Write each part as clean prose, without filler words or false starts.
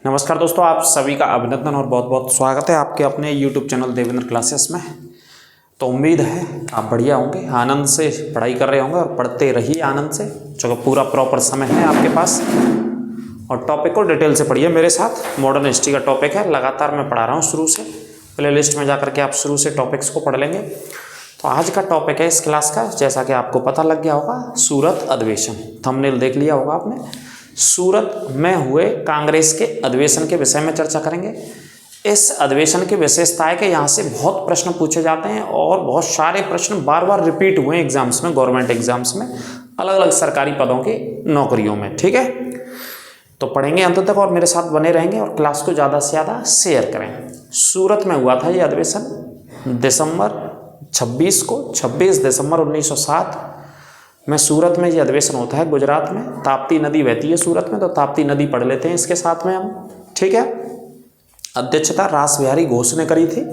नमस्कार दोस्तों, आप सभी का अभिनंदन और बहुत बहुत स्वागत है आपके अपने YouTube चैनल देवेंद्र क्लासेस में। तो उम्मीद है आप बढ़िया होंगे, आनंद से पढ़ाई कर रहे होंगे और पढ़ते रहिए आनंद से, जो पूरा प्रॉपर समय है आपके पास। और टॉपिक को डिटेल से पढ़िए मेरे साथ। मॉडर्न हिस्ट्री का टॉपिक है, लगातार मैं पढ़ा रहा हूँ शुरू से। प्ले लिस्ट में जाकर के आप शुरू से टॉपिक्स को पढ़ लेंगे। तो आज का टॉपिक है इस क्लास का, जैसा कि आपको पता लग गया होगा, सूरत अधिवेशन। थंबनेल देख लिया होगा आपने। सूरत में हुए कांग्रेस के अधिवेशन के विषय में चर्चा करेंगे। इस अधिवेशन की विशेषता है कि यहाँ से बहुत प्रश्न पूछे जाते हैं और बहुत सारे प्रश्न बार बार रिपीट हुए एग्जाम्स में, गवर्नमेंट एग्जाम्स में, अलग अलग सरकारी पदों की नौकरियों में। ठीक है, तो पढ़ेंगे अंत तक और मेरे साथ बने रहेंगे और क्लास को ज़्यादा से ज़्यादा शेयर करें। सूरत में हुआ था ये अधिवेशन दिसंबर 26 को, 26 दिसंबर 1907 में सूरत में ये अधिवेशन होता है। गुजरात में ताप्ती नदी बहती है सूरत में, तो ताप्ती नदी पढ़ लेते हैं इसके साथ में हम। ठीक है, अध्यक्षता रास बिहारी घोष ने करी थी,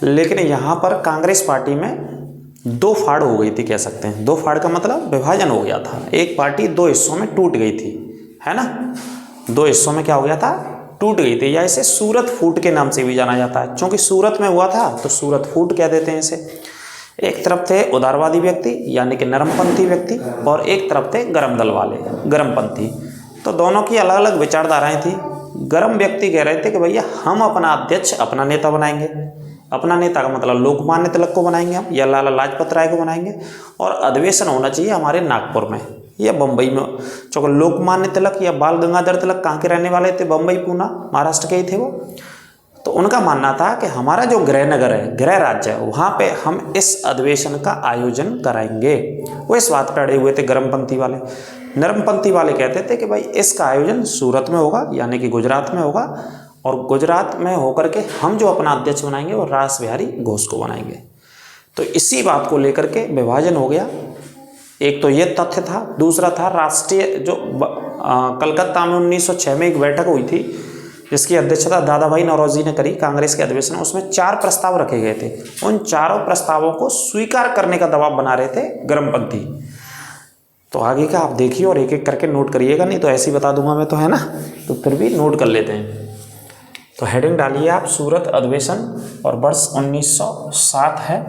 लेकिन यहाँ पर कांग्रेस पार्टी में दो फाड़ हो गई थी, कह सकते हैं। दो फाड़ का मतलब विभाजन हो गया था। एक पार्टी दो हिस्सों में टूट गई थी, है ना। दो हिस्सों में क्या हो गया था, टूट गई थी, या इसे सूरत फूट के नाम से भी जाना जाता है। क्योंकि सूरत में हुआ था तो सूरत फूट कह देते हैं इसे। एक तरफ थे उदारवादी व्यक्ति यानी कि नरमपंथी व्यक्ति, और एक तरफ थे गरम दल वाले, गरमपंथी। तो दोनों की अलग अलग विचारधाराएं थी। गरम व्यक्ति कह रहे थे कि भैया हम अपना अध्यक्ष, अपना नेता बनाएंगे। अपना नेता का मतलब लोकमान्य तिलक को बनाएंगे हम, या लाला लाजपत राय को बनाएंगे, और अधिवेशन होना चाहिए हमारे नागपुर में या बम्बई में। चूँकि लोकमान्य तिलक या बाल गंगाधर तिलक कहाँ के रहने वाले थे, बम्बई पूना महाराष्ट्र के ही थे वो। तो उनका मानना था कि हमारा जो गृह नगर है, गृह राज्य है, वहाँ पे हम इस अधिवेशन का आयोजन कराएंगे। वो इस बात पर अड़े हुए थे गरमपंथी वाले। नरमपंथी वाले कहते थे कि भाई इसका आयोजन सूरत में होगा, यानी कि गुजरात में होगा, और गुजरात में होकर के हम जो अपना अध्यक्ष बनाएंगे वो रास बिहारी घोष को बनाएंगे। तो इसी बात को लेकर के विभाजन हो गया। एक तो ये तथ्य था, दूसरा था राष्ट्रीय जो कलकत्ता में 1906 में एक बैठक हुई थी, जिसकी अध्यक्षता दादा भाई नौरोजी ने करी कांग्रेस के अधिवेशन। उसमें 4 प्रस्ताव रखे गए थे। उन चारों प्रस्तावों को स्वीकार करने का दबाव बना रहे थे गरमपंथी। तो आगे का आप देखिए और एक एक करके नोट करिएगा, नहीं तो ऐसे ही बता दूंगा मैं, तो है ना, तो फिर भी नोट कर लेते हैं। तो हेडिंग डालिए आप, सूरत अधिवेशन, और वर्ष 1907 है।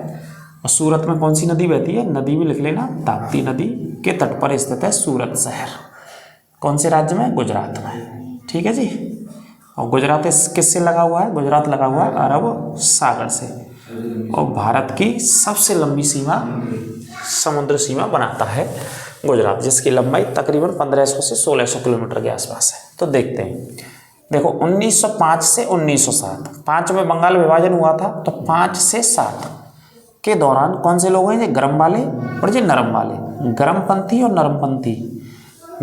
और सूरत में कौन सी नदी बहती है, नदी भी लिख लेना, ताप्ती नदी के तट पर स्थित है सूरत शहर। कौन से राज्य में, गुजरात में। ठीक है जी। और गुजरात किससे लगा हुआ है, गुजरात लगा हुआ है अरब सागर से, और भारत की सबसे लंबी सीमा, समुद्र सीमा बनाता है गुजरात, जिसकी लंबाई तकरीबन 1500 से 1600 किलोमीटर के आसपास है। तो देखते हैं, देखो 1905 से 1907, 5 में बंगाल विभाजन हुआ था, तो 5 से 7 के दौरान कौन से लोग हैं, ये गरम वाले और ये नरम वाले, गरमपंथी और नरमपंथी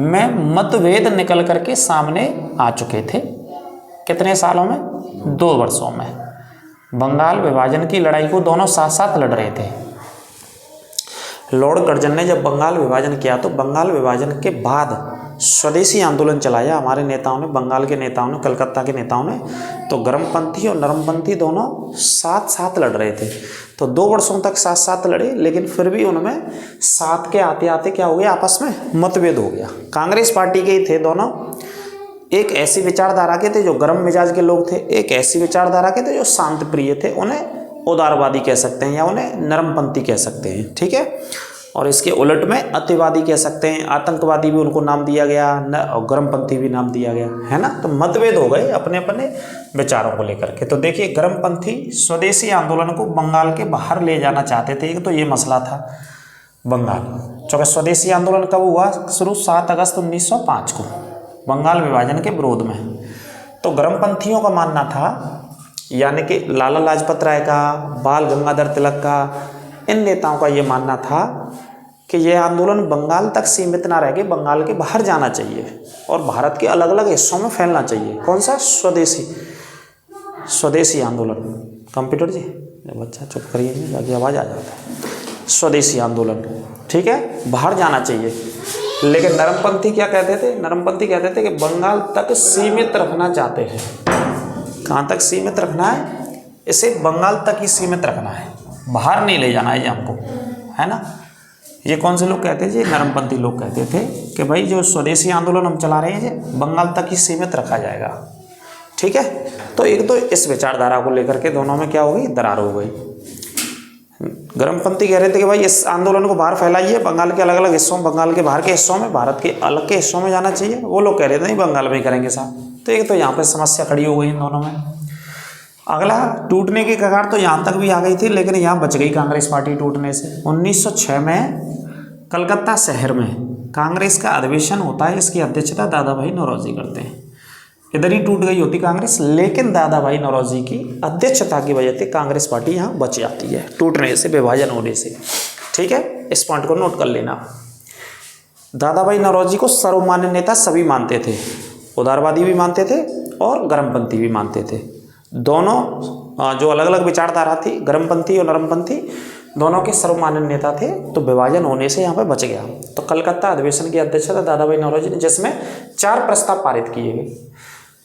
में मतभेद निकल करके सामने आ चुके थे। कितने सालों में, 2 वर्षों में। बंगाल विभाजन की लड़ाई को दोनों साथ साथ लड़ रहे थे। लॉर्ड कर्जन ने जब बंगाल विभाजन किया, तो बंगाल विभाजन के बाद स्वदेशी आंदोलन चलाया हमारे नेताओं ने, बंगाल के नेताओं ने, कलकत्ता के नेताओं ने। तो गरमपंथी और नरमपंथी दोनों साथ साथ लड़ रहे थे। तो 2 वर्षों तक साथ साथ लड़े, लेकिन फिर भी उनमें साथ के आते आते क्या हो गया, आपस में मतभेद हो गया। कांग्रेस पार्टी के ही थे दोनों। एक ऐसी विचारधारा के थे जो गर्म मिजाज के लोग थे, एक ऐसी विचारधारा के थे जो शांत प्रिय थे। उन्हें उदारवादी कह सकते हैं या उन्हें नरमपंथी कह सकते हैं। ठीक है, और इसके उलट में अतिवादी कह सकते हैं, आतंकवादी भी उनको नाम दिया गया, और गरमपंथी भी नाम दिया गया, है ना। तो मतभेद हो गए अपने अपने विचारों को लेकर के। तो देखिए, गरमपंथी स्वदेशी आंदोलन को बंगाल के बाहर ले जाना चाहते थे। एक तो ये मसला था बंगाल, चूँकि स्वदेशी आंदोलन कब हुआ शुरू, 7 अगस्त 1905 को, बंगाल विभाजन के विरोध में। तो गरमपंथियों का मानना था, यानी कि लाला लाजपत राय का, बाल गंगाधर तिलक का, इन नेताओं का ये मानना था कि यह आंदोलन बंगाल तक सीमित ना रह के बंगाल के बाहर जाना चाहिए और भारत के अलग अलग हिस्सों में फैलना चाहिए। कौन सा, स्वदेशी आंदोलन। कंप्यूटर जी, बच्चा चुप करिए, बाकी आवाज़ आ जाता है। स्वदेशी आंदोलन, ठीक है, बाहर जाना चाहिए। लेकिन नरमपंथी क्या कहते थे, नरमपंथी कहते थे कि बंगाल तक सीमित रखना चाहते हैं। कहाँ तक सीमित रखना है, इसे बंगाल तक ही सीमित रखना है, बाहर नहीं ले जाना है ये हमको, है ना। ये कौन से लोग कहते थे, नरमपंथी लोग कहते थे कि भाई जो स्वदेशी आंदोलन हम चला रहे हैं ये बंगाल तक ही सीमित रखा जाएगा, ठीक है। तो एक तो इस विचारधारा को लेकर के दोनों में क्या हो गई, दरार हो गई। गर्मपंथी कह रहे थे कि भाई इस आंदोलन को बाहर फैलाइए, बंगाल के अलग अलग हिस्सों में, बंगाल के बाहर के हिस्सों में, भारत के अलग के हिस्सों में जाना चाहिए। वो लोग कह रहे थे नहीं, बंगाल में ही करेंगे साहब। तो एक तो यहाँ पे समस्या खड़ी हो गई इन दोनों में। अगला, टूटने की कगार तो यहाँ तक भी आ गई थी, लेकिन यहाँ बच गई कांग्रेस पार्टी टूटने से। 1906 में कलकत्ता शहर में कांग्रेस का अधिवेशन होता है, इसकी अध्यक्षता दादा भाई नौरोजी करते हैं। इधर ही टूट गई होती कांग्रेस, लेकिन दादा भाई नौरोजी की अध्यक्षता की वजह से कांग्रेस पार्टी यहाँ बच जाती है टूटने से, विभाजन होने से। ठीक है, इस पॉइंट को नोट कर लेना। दादा भाई नौरोजी को सर्वमान्य नेता सभी मानते थे, उदारवादी भी मानते थे और गर्मपंथी भी मानते थे। दोनों जो अलग अलग विचारधारा थी, गर्मपंथी और नरमपंथी, दोनों के सर्वमान्य नेता थे। तो विभाजन होने से यहाँ पे बच गया। तो कलकत्ता अधिवेशन की अध्यक्षता दादा भाई नौरोजी ने, जिसमें 4 प्रस्ताव पारित किए गए,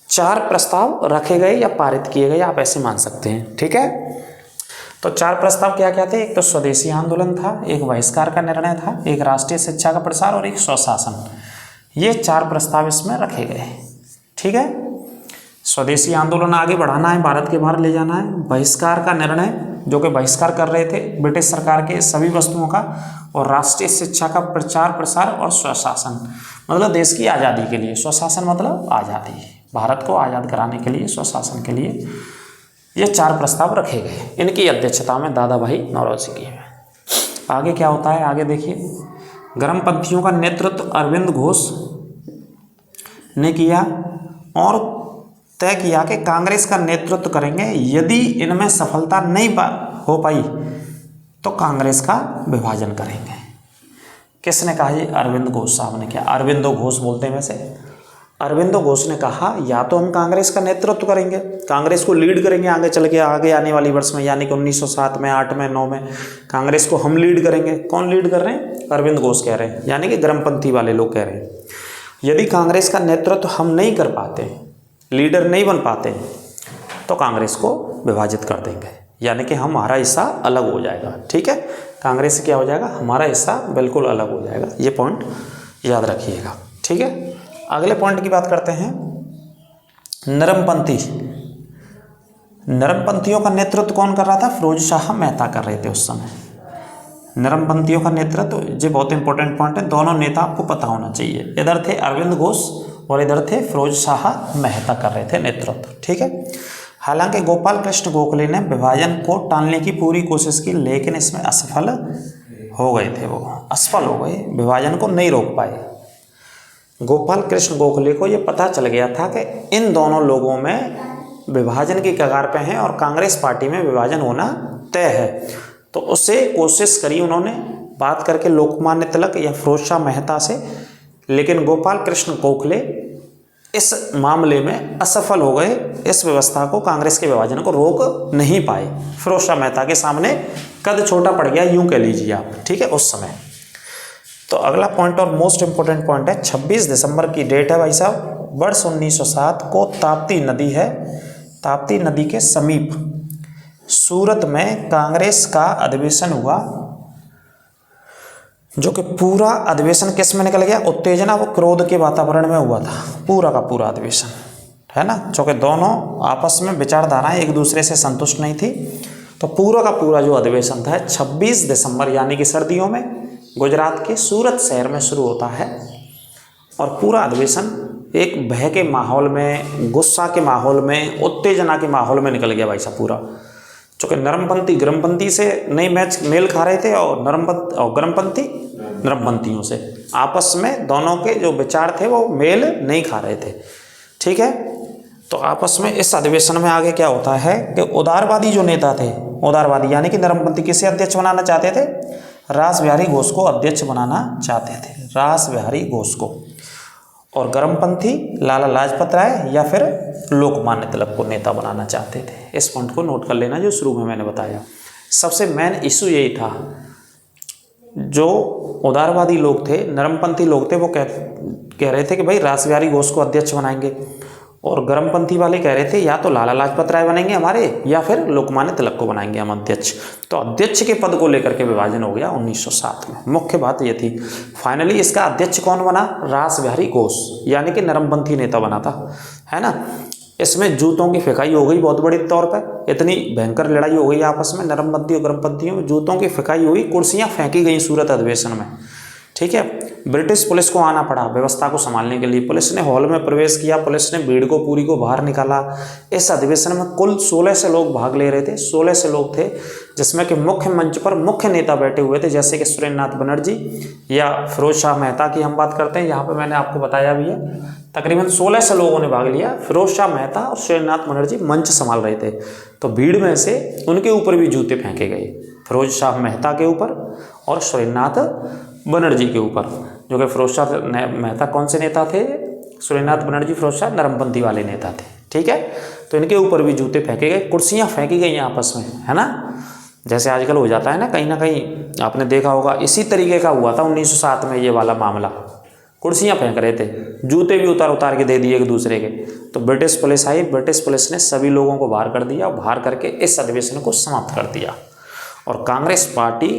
4 प्रस्ताव रखे गए या पारित किए गए, आप ऐसे मान सकते हैं। ठीक है, तो 4 प्रस्ताव क्या क्या थे? एक तो स्वदेशी आंदोलन था, एक बहिष्कार का निर्णय था, एक राष्ट्रीय शिक्षा का प्रसार और एक स्वशासन। ये 4 प्रस्ताव इसमें रखे गए। ठीक है, स्वदेशी आंदोलन आगे बढ़ाना है, भारत के बाहर ले जाना है। बहिष्कार का निर्णय, जो कि बहिष्कार कर रहे थे ब्रिटिश सरकार के सभी वस्तुओं का, और राष्ट्रीय शिक्षा का प्रचार प्रसार और स्वशासन, मतलब देश की आज़ादी के लिए। स्वशासन मतलब आज़ादी, भारत को आज़ाद कराने के लिए, स्वशासन के लिए ये 4 प्रस्ताव रखे गए। इनकी अध्यक्षता में दादा भाई नौरोजी की है। आगे क्या होता है, आगे देखिए। गर्मपंथियों का नेतृत्व अरविंद घोष ने किया और तय किया कि कांग्रेस का नेतृत्व करेंगे। यदि इनमें सफलता नहीं हो पाई तो कांग्रेस का विभाजन करेंगे। किसने कहा? ये अरविंद घोष साहब ने किया। अरविंदो घोष बोलते हैं वैसे। अरविंदो घोष ने कहा या तो हम कांग्रेस का नेतृत्व करेंगे, कांग्रेस को लीड करेंगे आगे चल के, आगे आने वाली वर्ष में, यानी कि 1907 में, 8 में, 9 में कांग्रेस को हम लीड करेंगे। कौन लीड कर रहे हैं? अरविंद घोष कह रहे हैं, यानी कि गर्मपंथी वाले लोग कह रहे हैं। यदि कांग्रेस का नेतृत्व हम नहीं कर पाते, लीडर नहीं बन पाते, तो कांग्रेस को विभाजित कर देंगे, यानी कि हमारा हिस्सा अलग हो जाएगा। ठीक है, कांग्रेस से क्या हो जाएगा? हमारा हिस्सा बिल्कुल अलग हो जाएगा। ये पॉइंट याद रखिएगा। ठीक है, अगले पॉइंट की बात करते हैं। नरमपंथी, नरमपंथियों का नेतृत्व कौन कर रहा था? फिरोज शाह मेहता कर रहे थे उस समय। नरमपंथियों का नेतृत्व, ये बहुत इंपॉर्टेंट पॉइंट है, दोनों नेता आपको पता होना चाहिए। इधर थे अरविंद घोष और इधर थे फिरोज शाह मेहता कर रहे थे नेतृत्व। ठीक है, हालांकि गोपाल कृष्ण गोखले ने विभाजन को टालने की पूरी कोशिश की, लेकिन इसमें असफल हो गए थे। वो असफल हो गए, विभाजन को नहीं रोक पाए। गोपाल कृष्ण गोखले को ये पता चल गया था कि इन दोनों लोगों में विभाजन की कगार पे हैं और कांग्रेस पार्टी में विभाजन होना तय है। तो उससे कोशिश करी उन्होंने, बात करके लोकमान्य तिलक या फिरोज शाह मेहता से, लेकिन गोपाल कृष्ण गोखले इस मामले में असफल हो गए। इस व्यवस्था को, कांग्रेस के विभाजन को रोक नहीं पाए। फिरोज शाह मेहता के सामने कद छोटा पड़ गया, यूं कह लीजिए आप। ठीक है, उस समय। तो अगला पॉइंट और मोस्ट इंपोर्टेंट पॉइंट है, 26 दिसंबर की डेट है भाई साहब, वर्ष 1907 को ताप्ती नदी है, ताप्ती नदी के समीप सूरत में कांग्रेस का अधिवेशन हुआ, जो कि पूरा अधिवेशन किस में निकल गया? उत्तेजना व क्रोध के वातावरण में हुआ था पूरा का पूरा अधिवेशन, है ना। चूँकि दोनों आपस में विचारधाराएं एक दूसरे से संतुष्ट नहीं थी, तो पूरा का पूरा जो अधिवेशन था 26 दिसंबर यानी कि सर्दियों में गुजरात के सूरत शहर में शुरू होता है। और पूरा अधिवेशन एक भय के माहौल में, गुस्सा के माहौल में, उत्तेजना के माहौल में निकल गया भाई साहब पूरा। चूँकि नरमपंथी गर्मपंथी से नहीं मेल खा रहे थे और गर्मपंथी नरमपंथियों से, आपस में दोनों के जो विचार थे वो मेल नहीं खा रहे थे। ठीक है, तो आपस में इस अधिवेशन में आगे क्या होता है कि उदारवादी जो नेता थे, उदारवादी यानी कि नरमपंथी, किसे अध्यक्ष बनाना चाहते थे? रास बिहारी घोष को अध्यक्ष बनाना चाहते थे, रास बिहारी घोष को। और गर्मपंथी लाला लाजपत राय या फिर लोकमान्य तिलक को नेता बनाना चाहते थे। इस पॉइंट को नोट कर लेना, जो शुरू में मैंने बताया। सबसे मेन इशू यही था, जो उदारवादी लोग थे, नरमपंथी लोग थे, वो कह रहे थे कि भाई रास बिहारी घोष को अध्यक्ष बनाएंगे, और गर्मपंथी वाले कह रहे थे या तो लाला लाजपत राय बनेंगे हमारे, या फिर लोकमान्य तिलक को बनाएंगे हम अध्यक्ष। तो अध्यक्ष के पद को लेकर के विभाजन हो गया 1907 में। मुख्य बात ये थी। फाइनली इसका अध्यक्ष कौन बना? रास बिहारी घोष, यानी कि नरमपंथी नेता बना था, है ना। इसमें जूतों की फेंकाई हो गई बहुत बड़े तौर पर, इतनी भयंकर लड़ाई हो गई आपस में नरमपंथी और गर्मपंथियों में, जूतों की फेंकाई हुई, कुर्सियां फेंकी गई सूरत अधिवेशन में। ठीक है, ब्रिटिश पुलिस को आना पड़ा व्यवस्था को संभालने के लिए। पुलिस ने हॉल में प्रवेश किया, पुलिस ने भीड़ को पूरी को बाहर निकाला। इस अधिवेशन में कुल 16 से लोग भाग ले रहे थे, 16 से लोग थे, जिसमें कि मुख्य मंच पर मुख्य नेता बैठे हुए थे, जैसे कि सुरेंद्रनाथ बनर्जी या फिरोज शाह मेहता की हम बात करते हैं। यहाँ पर मैंने आपको बताया भी है, तकरीबन 16 से लोगों ने भाग लिया। फिरोज शाह मेहता और सुरेंद्रनाथ बनर्जी मंच संभाल रहे थे, तो भीड़ में से उनके ऊपर भी जूते फेंके गए, फिरोज शाह मेहता के ऊपर और सुरेंद्रनाथ बनर्जी के ऊपर। जो कि फिरोज शाह मेहता कौन से नेता थे, सुरेंद्रनाथ बनर्जी फिरोज शाह नरमपंथी वाले नेता थे। ठीक है, तो इनके ऊपर भी जूते फेंके गए, कुर्सियां फेंकी गई आपस में, है ना, जैसे आजकल हो जाता है ना कहीं आपने देखा होगा। इसी तरीके का हुआ था 1907 में ये वाला मामला, कुर्सियां फेंक रहे थे, जूते भी उतार के दे दिए एक दूसरे के। तो ब्रिटिश पुलिस आई, ब्रिटिश पुलिस ने सभी लोगों को बाहर कर दिया, बाहर करके इस अधिवेशन को समाप्त कर दिया। और कांग्रेस पार्टी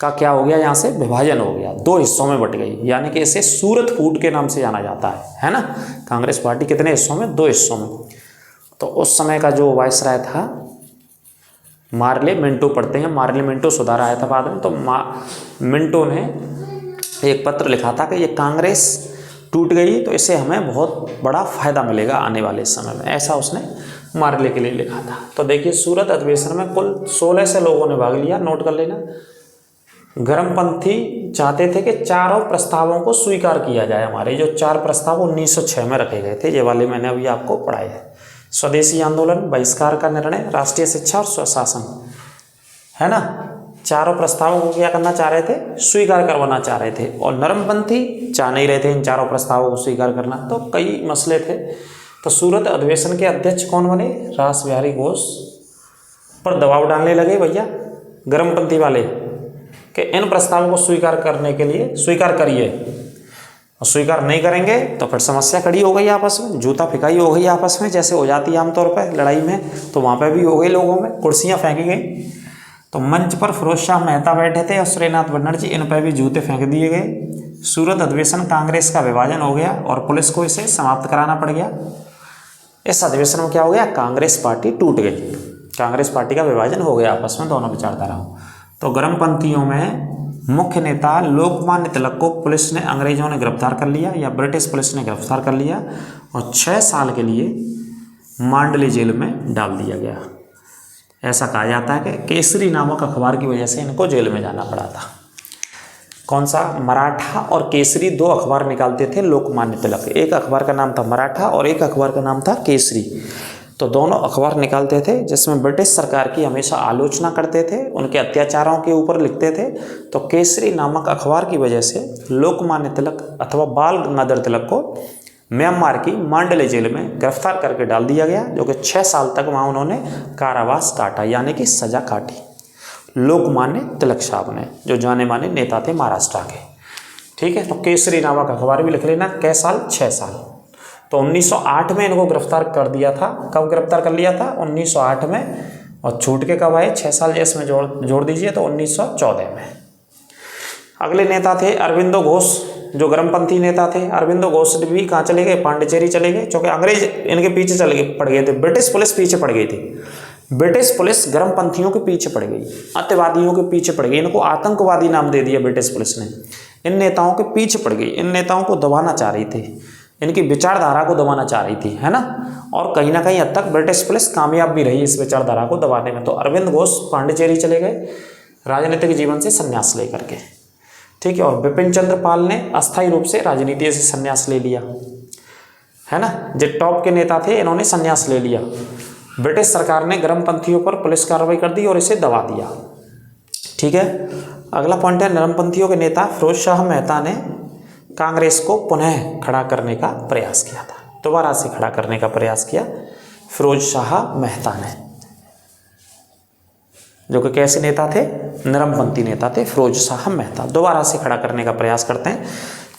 का क्या हो गया, यहाँ से विभाजन हो गया, 2 हिस्सों में बट गई, यानी कि इसे सूरत फूट के नाम से जाना जाता है ना। कांग्रेस पार्टी कितने हिस्सों में, 2 हिस्सों में। तो उस समय का जो वायसराय था मार्ले मिंटो पढ़ते हैं, मार्ले मिंटो सुधार आया था बाद में। तो मिंटो ने एक पत्र लिखा था कि ये कांग्रेस टूट गई तो इससे हमें बहुत बड़ा फायदा मिलेगा आने वाले समय में, ऐसा उसने मार्ले के लिए लिखा था। तो देखिए सूरत अधिवेशन में कुल 16 से लोगों ने भाग लिया, नोट कर लेना। गर्मपंथी चाहते थे कि चारों प्रस्तावों को स्वीकार किया जाए। हमारे जो 4 प्रस्ताव 1906 में रखे गए थे, ये वाले मैंने अभी आपको पढ़ाए हैं। स्वदेशी आंदोलन, बहिष्कार का निर्णय, राष्ट्रीय शिक्षा और स्वशासन, है ना। चारों प्रस्तावों को क्या करना चाह रहे थे, स्वीकार करवाना चाह रहे थे। और नरमपंथी चाह नहीं रहे थे इन चारों प्रस्तावों को स्वीकार करना, तो कई मसले थे। तो सूरत अधिवेशन के अध्यक्ष कौन बने, रास बिहारी घोष पर दबाव डालने लगे भैया गर्मपंथी वाले कि इन प्रस्तावों को स्वीकार करने के लिए स्वीकार करिए, और स्वीकार नहीं करेंगे तो फिर समस्या खड़ी हो गई आपस में, जूता फिकाई हो गई आपस में, जैसे हो जाती है आमतौर पर लड़ाई में। तो वहाँ पे भी हो गई, लोगों में कुर्सियाँ फेंकी गई। तो मंच पर फिरोज शाह मेहता बैठे थे और सुरेंद्रनाथ बनर्जी, इन पर भी जूते फेंक दिए गए। सूरत अधिवेशन कांग्रेस का विभाजन हो गया और पुलिस को इसे समाप्त कराना पड़ गया। इस अधिवेशन में क्या हो गया, कांग्रेस पार्टी टूट गई, कांग्रेस पार्टी का विभाजन हो गया आपस में दोनों विचारधाराओं। तो गर्मपंथियों में मुख्य नेता लोकमान्य तिलक को पुलिस ने, अंग्रेजों ने गिरफ्तार कर लिया या ब्रिटिश पुलिस ने गिरफ्तार कर लिया और 6 साल के लिए मांडली जेल में डाल दिया गया। ऐसा कहा जाता है कि केसरी नामक अखबार की वजह से इनको जेल में जाना पड़ा था। कौन सा, मराठा और केसरी 2 अखबार निकालते थे लोकमान्य तिलक। एक अखबार का नाम था मराठा और एक अखबार का नाम था केसरी। तो दोनों अखबार निकालते थे जिसमें ब्रिटिश सरकार की हमेशा आलोचना करते थे, उनके अत्याचारों के ऊपर लिखते थे। तो केसरी नामक अखबार की वजह से लोकमान्य तिलक अथवा बाल गंगाधर तिलक को म्यांमार की मांडले जेल में गिरफ्तार करके डाल दिया गया, जो कि 6 साल तक वहाँ उन्होंने कारावास काटा, यानी कि सजा काटी। लोकमान्य तिलक साहब ने, जो जाने माने नेता थे महाराष्ट्र के। ठीक है, तो केसरी नामक अखबार भी लिख लेना, कै साल, 6 साल। तो 1908 में इनको गिरफ्तार कर दिया था। कब गिरफ्तार कर लिया था, 1908 में। और छूट के कब आए, 6 साल इसमें जोड़ दीजिए तो 1914 में। अगले नेता थे अरविंदो घोष, जो गर्मपंथी नेता थे। अरविंदो घोष भी कहाँ चले गए, पांडिचेरी चले गए, क्योंकि अंग्रेज इनके पीछे पड़ गए थे, ब्रिटिश पुलिस पीछे पड़ गई थी। ब्रिटिश पुलिस गर्मपंथियों के पीछे पड़ गई, अत्यवादियों के पीछे पड़ गई, इनको आतंकवादी नाम दे दिया ब्रिटिश पुलिस ने। इन नेताओं के पीछे पड़ गई, इन नेताओं को दबाना चाह रही थी, इनकी विचारधारा को दबाना चाह रही थी, है ना। और कहीं ना कहीं हद तक ब्रिटिश पुलिस कामयाब भी रही इस विचारधारा को दबाने में। तो अरविंद घोष पांडिचेरी चले गए राजनीतिक जीवन से संन्यास लेकर के। ठीक है, और बिपिन चंद्र पाल ने अस्थायी रूप से राजनीति से संन्यास ले लिया, है ना। जो टॉप के नेता थे इन्होंने संन्यास ले लिया। ब्रिटिश सरकार ने गर्मपंथियों पर पुलिस कार्रवाई कर दी और इसे दबा दिया। ठीक है, अगला पॉइंट है नरमपंथियों के नेता फिरोज शाह मेहता ने कांग्रेस को पुनः खड़ा करने का प्रयास किया था, दोबारा से खड़ा करने का प्रयास किया फिरोज शाह मेहता ने, जो कि कैसे नेता थे, नरमपंथी नेता थे फिरोज शाह मेहता। दोबारा से खड़ा करने का प्रयास करते हैं,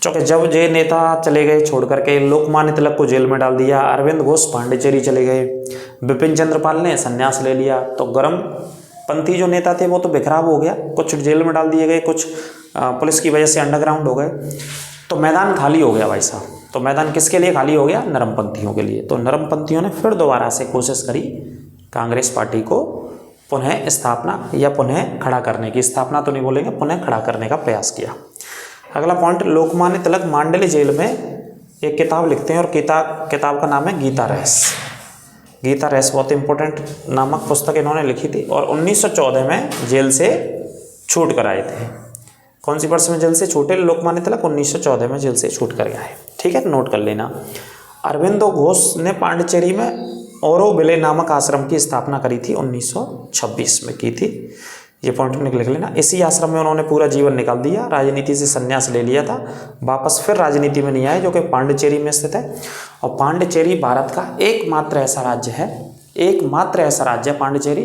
क्योंकि जब ये नेता चले गए छोड़ करके, लोकमान्य तिलक को जेल में डाल दिया, अरविंद घोष पांडिचेरी चले गए, बिपिन चंद्र पाल ने संन्यास ले लिया, तो गर्मपंथी जो नेता थे वो तो बिखराव हो गया, कुछ जेल में डाल दिए गए, कुछ पुलिस की वजह से अंडरग्राउंड हो गए। तो मैदान खाली हो गया भाई साहब, तो मैदान किसके लिए खाली हो गया? नरमपंथियों के लिए। तो नरमपंथियों ने फिर दोबारा से कोशिश करी कांग्रेस पार्टी को पुनः स्थापना या पुनः खड़ा करने की, स्थापना तो नहीं बोलेंगे, पुनः खड़ा करने का प्रयास किया। अगला पॉइंट, लोकमान्य तिलक मांडली जेल में एक किताब लिखते हैं और किताब का नाम है गीता रहस। गीता रहस बहुत इंपॉर्टेंट नामक पुस्तक इन्होंने लिखी थी और 1914 में जेल से छूट कर आए थे। कौन सी वर्ष में जेल से छूटे लोकमान्य तिलक? 1914 में जेल से छूट कर आए। ठीक है, नोट कर लेना। अरविंदो घोष ने पांडिचेरी में औरोविले नामक आश्रम की स्थापना करी थी, 1926 में की थी। ये पॉइंट लिख लेना। इसी आश्रम में उन्होंने पूरा जीवन निकाल दिया, राजनीति से संन्यास ले लिया था, वापस फिर राजनीति में नहीं आए, जो कि पांडिचेरी में स्थित है। और पांडिचेरी भारत का एकमात्र ऐसा राज्य है, एकमात्र ऐसा राज्य है पांडिचेरी,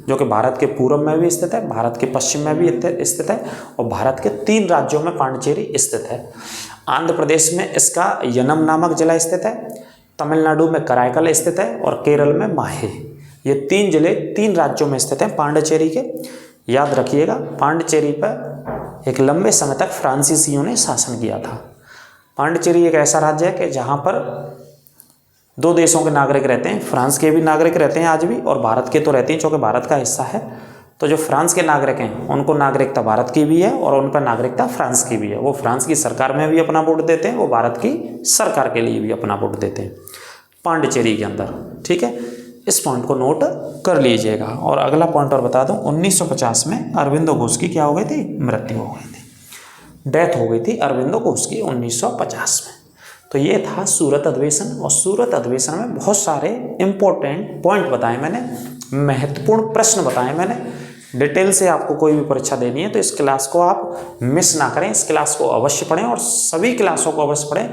जो कि भारत के पूर्व में भी स्थित है, भारत के पश्चिम में भी स्थित है और भारत के 3 राज्यों में पांडिचेरी स्थित है। आंध्र प्रदेश में इसका यनम नामक जिला स्थित है, तमिलनाडु में कराईकल स्थित है और केरल में माहे। ये 3 जिले 3 राज्यों में स्थित हैं पांडिचेरी के। याद रखिएगा, पांडिचेरी पर एक लंबे समय तक फ्रांसीसियों ने शासन किया था। पांडिचेरी एक ऐसा राज्य है कि जहाँ पर 2 देशों के नागरिक रहते हैं, फ्रांस के भी नागरिक रहते हैं आज भी और भारत के तो रहते हैं, क्योंकि भारत का हिस्सा है। तो जो फ्रांस के नागरिक हैं उनको नागरिकता भारत की भी है और उन पर नागरिकता फ्रांस की भी है। वो फ्रांस की सरकार में भी अपना वोट देते हैं, वो भारत की सरकार के लिए भी अपना वोट देते हैं पांडिचेरी के अंदर। ठीक है, इस पॉइंट को नोट कर लीजिएगा। और अगला पॉइंट और बता दूं, 1950 में अरविंदो घोष की क्या हो गई थी? मृत्यु हो गई थी, डेथ हो गई थी अरविंदो घोष की 1950 में। तो ये था सूरत अधिवेशन। और सूरत अधिवेशन में बहुत सारे इंपॉर्टेंट पॉइंट बताए मैंने, महत्वपूर्ण प्रश्न बताए मैंने। डिटेल से आपको कोई भी परीक्षा देनी है तो इस क्लास को आप मिस ना करें, इस क्लास को अवश्य पढ़ें और सभी क्लासों को अवश्य पढ़ें।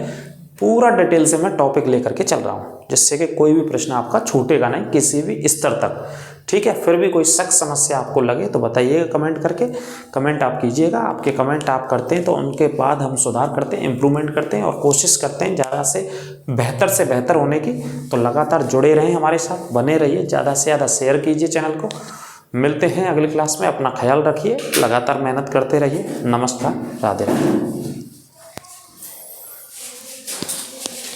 पूरा डिटेल से मैं टॉपिक लेकर के चल रहा हूँ, जिससे कि कोई भी प्रश्न आपका छूटेगा नहीं किसी भी स्तर तक। ठीक है, फिर भी कोई शक समस्या आपको लगे तो बताइएगा कमेंट करके, कमेंट आप कीजिएगा। आपके कमेंट आप करते हैं तो उनके बाद हम सुधार करते हैं, इम्प्रूवमेंट करते हैं और कोशिश करते हैं ज़्यादा से बेहतर होने की। तो लगातार जुड़े रहें हमारे साथ, बने रहिए, ज़्यादा से ज़्यादा शेयर कीजिए चैनल को। मिलते हैं अगली क्लास में, अपना ख्याल रखिए, लगातार मेहनत करते रहिए। नमस्कार, राधे राधे।